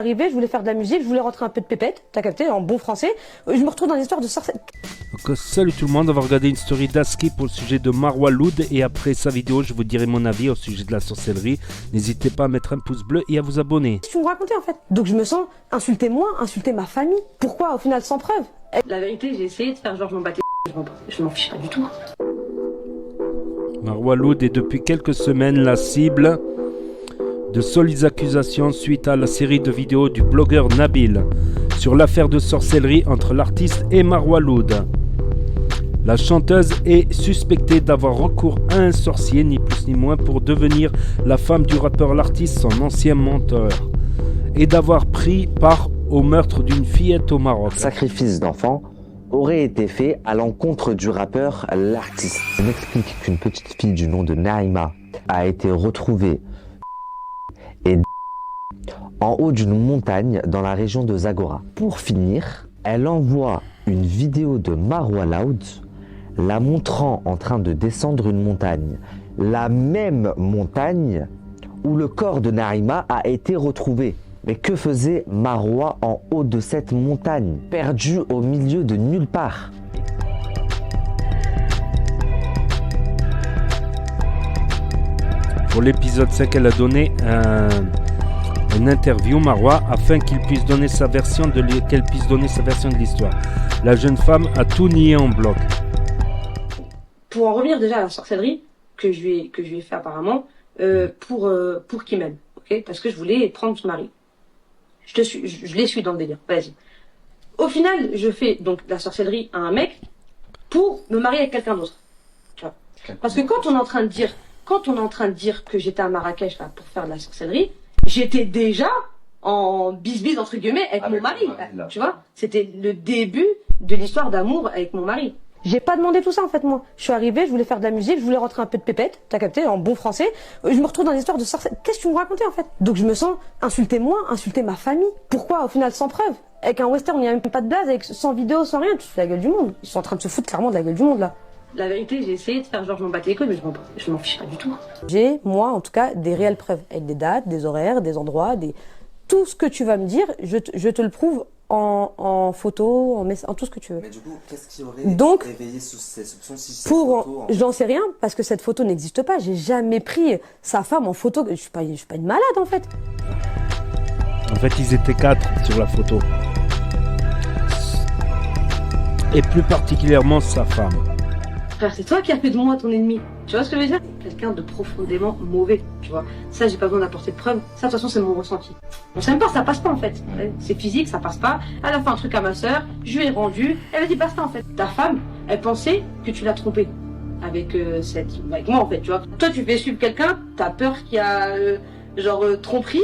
Arrivé, je voulais faire de la musique, je voulais rentrer un peu de pépette, t'as capté, en bon français. Je me retrouve dans l'histoire de sorcellerie. Donc, salut tout le monde, on va regarder une story d'Aski pour le sujet de Marwa Loud et après sa vidéo je vous dirai mon avis au sujet de la sorcellerie. N'hésitez pas à mettre un pouce bleu et à vous abonner. Qu'est-ce que tu me racontais en fait? Donc je me sens insulter moi, insulter ma famille. Pourquoi au final sans preuve? La vérité, j'ai essayé de faire genre je m'en battais, je m'en fiche pas du tout. Marwa Loud est depuis quelques semaines la cible de solides accusations suite à la série de vidéos du blogueur Nabil sur l'affaire de sorcellerie entre l'artiste et Marwa Loud. La chanteuse est suspectée d'avoir recours à un sorcier, ni plus ni moins, pour devenir la femme du rappeur l'artiste, son ancien mentor, et d'avoir pris part au meurtre d'une fillette au Maroc. Sacrifice d'enfant aurait été fait à l'encontre du rappeur l'artiste. On explique qu'une petite fille du nom de Naïma a été retrouvée et en haut d'une montagne dans la région de Zagora. Pour finir, elle envoie une vidéo de Marwa Loud la montrant en train de descendre une montagne. La même montagne où le corps de Naïma a été retrouvé. Mais que faisait Marwa en haut de cette montagne, perdue au milieu de nulle part? Pour l'épisode 5, elle a donné une interview, Marwa, afin qu'elle puisse donner sa version de l'histoire. La jeune femme a tout nié en bloc. Pour en revenir déjà à la sorcellerie que je lui ai fait apparemment, pour qu'il m'aime, ok? Parce que je voulais prendre son mari. Je les suis dans le délire, vas-y. Au final, je fais donc de la sorcellerie à un mec pour me marier avec quelqu'un d'autre. Tu vois? Parce que quand on est en train de dire que j'étais à Marrakech là, pour faire de la sorcellerie, j'étais déjà en bisbise entre guillemets avec mon mari, tu vois. C'était le début de l'histoire d'amour avec mon mari. J'ai pas demandé tout ça en fait moi. Je suis arrivée, je voulais faire de la musique, je voulais rentrer un peu de pépette, t'as capté, en bon français. Je me retrouve dans l'histoire de sorcellerie. Qu'est-ce que tu me racontais en fait? Donc je me sens insulter moi, insulter ma famille. Pourquoi au final sans preuve? Avec un western, il n'y a même pas de base, avec sans vidéo, sans rien, tu te fous de la gueule du monde. Ils sont en train de se foutre clairement de la gueule du monde là. La vérité, j'ai essayé de faire genre je m'en battais les couilles, mais je m'en fiche pas du tout. J'ai, moi en tout cas, des réelles preuves, avec des dates, des horaires, des endroits, tout ce que tu vas me dire, je te le prouve en photo, en tout ce que tu veux. Mais du coup, qu'est-ce qui aurait réveillé ces soupçons si cette photo, j'en sais rien, parce que cette photo n'existe pas. J'ai jamais pris sa femme en photo. Je suis pas une malade en fait. En fait, ils étaient 4 sur la photo. Et plus particulièrement sa femme. Frère, c'est toi qui as fait de moi ton ennemi. Tu vois ce que je veux dire? Quelqu'un de profondément mauvais, tu vois. Ça, j'ai pas besoin d'apporter de preuves. Ça, de toute façon, c'est mon ressenti. On s'aime pas, ça passe pas en fait. C'est physique, ça passe pas. Elle a fait un truc à ma sœur, je lui ai rendu. Elle a dit basta en fait. Ta femme, elle pensait que tu l'as trompée avec avec moi en fait, tu vois. Toi, tu fais suivre quelqu'un, t'as peur qu'il y a tromperie.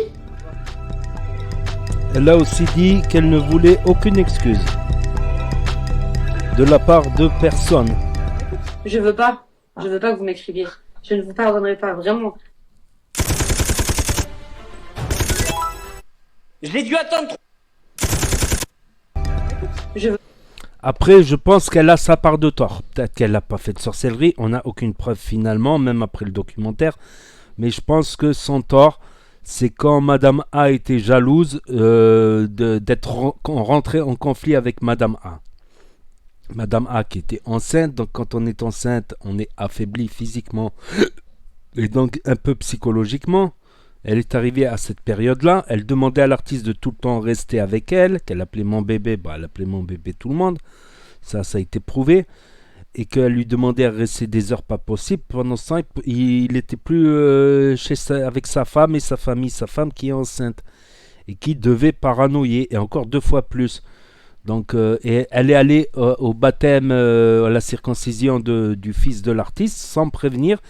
Elle a aussi dit qu'elle ne voulait aucune excuse de la part de personne. Je veux pas que vous m'écriviez. Je ne vous pardonnerai pas, vraiment. Je l'ai dû attendre. Après, je pense qu'elle a sa part de tort. Peut-être qu'elle n'a pas fait de sorcellerie. On n'a aucune preuve finalement, même après le documentaire. Mais je pense que son tort, c'est quand Madame A était jalouse d'être rentrée en conflit avec Madame A. Madame A qui était enceinte, donc quand on est enceinte, on est affaibli physiquement et donc un peu psychologiquement. Elle est arrivée à cette période-là, elle demandait à l'artiste de tout le temps rester avec elle, qu'elle appelait mon bébé, elle appelait mon bébé tout le monde, ça a été prouvé, et qu'elle lui demandait à rester des heures pas possibles. Pendant ce temps, il n'était plus avec sa femme et sa famille, sa femme qui est enceinte, et qui devait paranoïer, et encore 2 fois plus. Donc, et elle est allée au baptême, à la circoncision du fils de l'artiste, sans prévenir,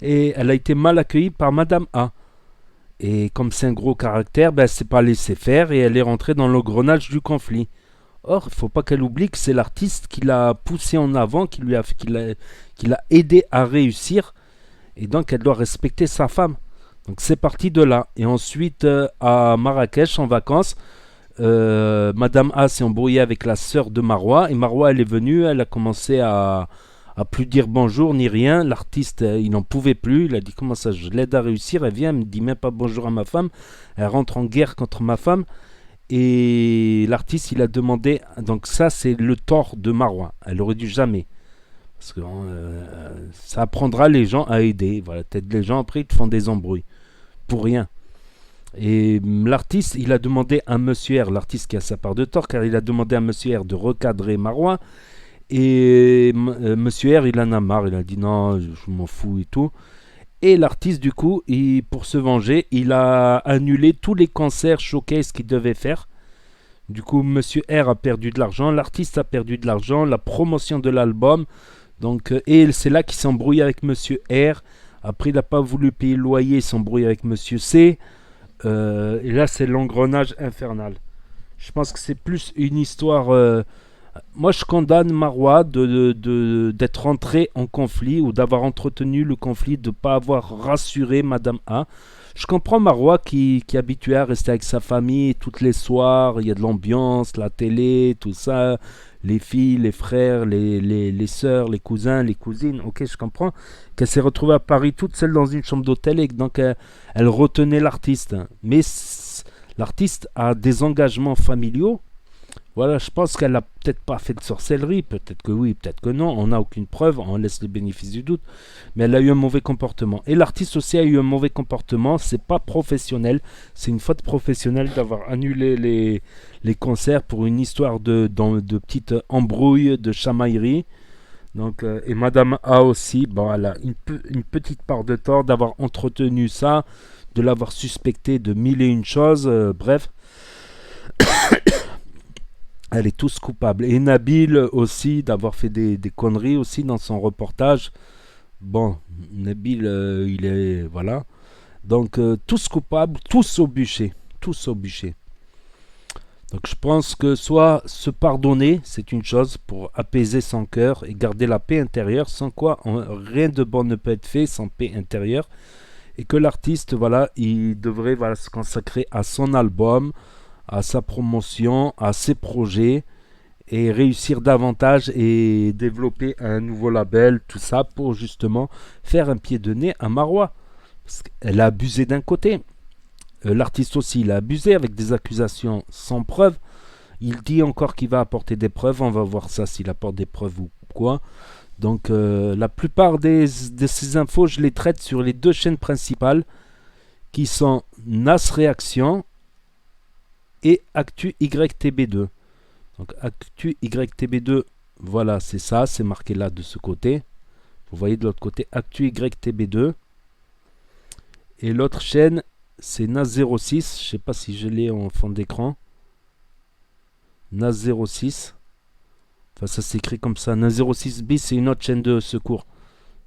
et elle a été mal accueillie par Madame A. Et comme c'est un gros caractère, elle ne s'est pas laissée faire, et elle est rentrée dans l'engrenage du conflit. Or, il ne faut pas qu'elle oublie que c'est l'artiste qui l'a poussée en avant, qui l'a aidé à réussir, et donc elle doit respecter sa femme. Donc c'est parti de là. Et ensuite, à Marrakech, en vacances, Madame A s'est embrouillée avec la sœur de Marwa, et Marwa elle est venue, elle a commencé à plus dire bonjour ni rien. L'artiste il n'en pouvait plus, il a dit comment ça je l'aide à réussir, elle vient, elle me dit même pas bonjour à ma femme, elle rentre en guerre contre ma femme, Et l'artiste, il a demandé, donc ça c'est le tort de Marois, elle aurait dû jamais. Parce que ça apprendra les gens à aider. Voilà, peut-être les gens après ils te font des embrouilles. Pour rien. Et l'artiste, il a demandé à Monsieur R, l'artiste qui a sa part de tort, car il a demandé à Monsieur R de recadrer Marois. Et Monsieur R, il en a marre, il a dit non, je m'en fous et tout. Et l'artiste, du coup, pour se venger, il a annulé tous les concerts showcase qu'il devait faire. Du coup, Monsieur R a perdu de l'argent, l'artiste a perdu de l'argent, la promotion de l'album. Donc, et c'est là qu'il s'embrouille avec Monsieur R. Après, il n'a pas voulu payer le loyer, il s'embrouille avec Monsieur C. Et là, c'est l'engrenage infernal. Je pense que c'est plus une histoire. Moi, je condamne Marois d'être rentré en conflit ou d'avoir entretenu le conflit, de ne pas avoir rassuré Madame A. Je comprends Marois qui est habitué à rester avec sa famille toutes les soirs. Il y a de l'ambiance, la télé, tout ça. Les filles, les frères, les sœurs, les cousins, les cousines. Ok, je comprends qu'elle s'est retrouvée à Paris toute seule dans une chambre d'hôtel et que donc elle retenait l'artiste. Mais l'artiste a des engagements familiaux. Voilà, je pense qu'elle n'a peut-être pas fait de sorcellerie, peut-être que oui, peut-être que non, on n'a aucune preuve, on laisse le bénéfice du doute, mais elle a eu un mauvais comportement. Et l'artiste aussi a eu un mauvais comportement, c'est pas professionnel, c'est une faute professionnelle d'avoir annulé les concerts pour une histoire de petites embrouilles, de chamaillerie. Donc, et Madame A aussi, bon, elle a une petite part de tort d'avoir entretenu ça, de l'avoir suspecté de mille et une choses, bref. Elle est tous coupables. Et Nabil aussi, d'avoir fait des conneries aussi dans son reportage. Bon, Nabil, il est... Voilà. Donc, tous coupables, tous au bûcher. Tous au bûcher. Donc, je pense que soit se pardonner, c'est une chose pour apaiser son cœur et garder la paix intérieure, sans quoi rien de bon ne peut être fait sans paix intérieure. Et que l'artiste, voilà, il devrait se consacrer à son album, à sa promotion, à ses projets et réussir davantage et développer un nouveau label, tout ça pour justement faire un pied de nez à Marois. Parce qu'elle a abusé d'un côté. L'artiste aussi, il a abusé avec des accusations sans preuve. Il dit encore qu'il va apporter des preuves. On va voir ça s'il apporte des preuves ou quoi. Donc la plupart de ces infos, je les traite sur les deux chaînes principales qui sont Nas Réaction et Actu YTB2. Donc Actu YTB2, voilà, c'est ça, c'est marqué là de ce côté. Vous voyez de l'autre côté Actu YTB2. Et l'autre chaîne, c'est NAS06. Je sais pas si je l'ai en fond d'écran. NAS06. Enfin, ça s'écrit comme ça. NAS06 bis, c'est une autre chaîne de secours.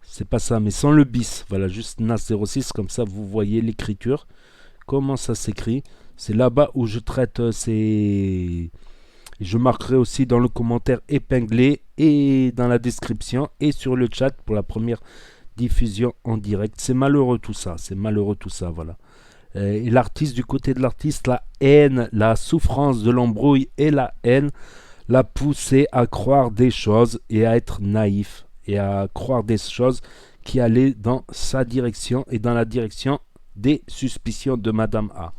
C'est pas ça, mais sans le bis. Voilà, juste NAS06, comme ça vous voyez l'écriture. Comment ça s'écrit. C'est là-bas où je traite ces... Je marquerai aussi dans le commentaire épinglé et dans la description et sur le chat pour la première diffusion en direct. C'est malheureux tout ça, voilà. Et l'artiste, du côté de l'artiste, la haine, la souffrance de l'embrouille et la haine l'a poussé à croire des choses et à être naïf et à croire des choses qui allaient dans sa direction et dans la direction des suspicions de Madame A.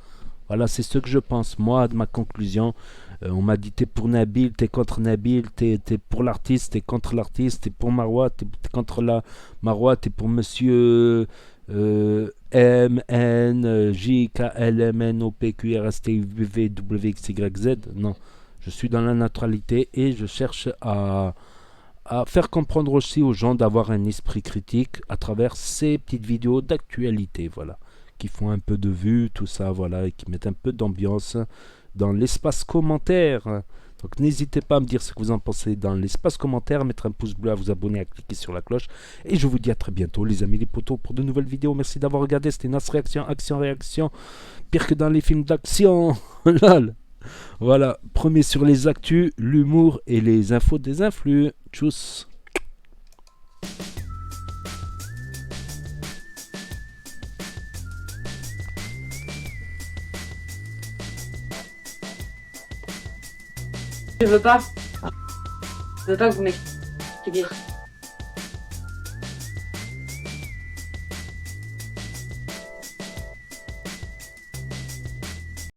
Voilà, c'est ce que je pense, moi, de ma conclusion. On m'a dit, t'es pour Nabil, t'es contre Nabil, t'es pour l'artiste, t'es contre l'artiste, t'es pour Marois, t'es contre la Marois, t'es pour monsieur M, N, J, K, L, M, N, O, P, Q, R, S, T, U, V, W, X, Y, Z. Non, je suis dans la neutralité et je cherche à faire comprendre aussi aux gens d'avoir un esprit critique à travers ces petites vidéos d'actualité, voilà, qui font un peu de vues, tout ça, voilà, et qui mettent un peu d'ambiance dans l'espace commentaire. Donc n'hésitez pas à me dire ce que vous en pensez dans l'espace commentaire, à mettre un pouce bleu, à vous abonner, à cliquer sur la cloche. Et je vous dis à très bientôt les amis les potos pour de nouvelles vidéos. Merci d'avoir regardé, c'était Nas Réaction, Action, pire que dans les films d'action. Voilà, premier sur les actus, l'humour et les infos des influx. Tchuss. Je veux pas que vous m'expliquiez.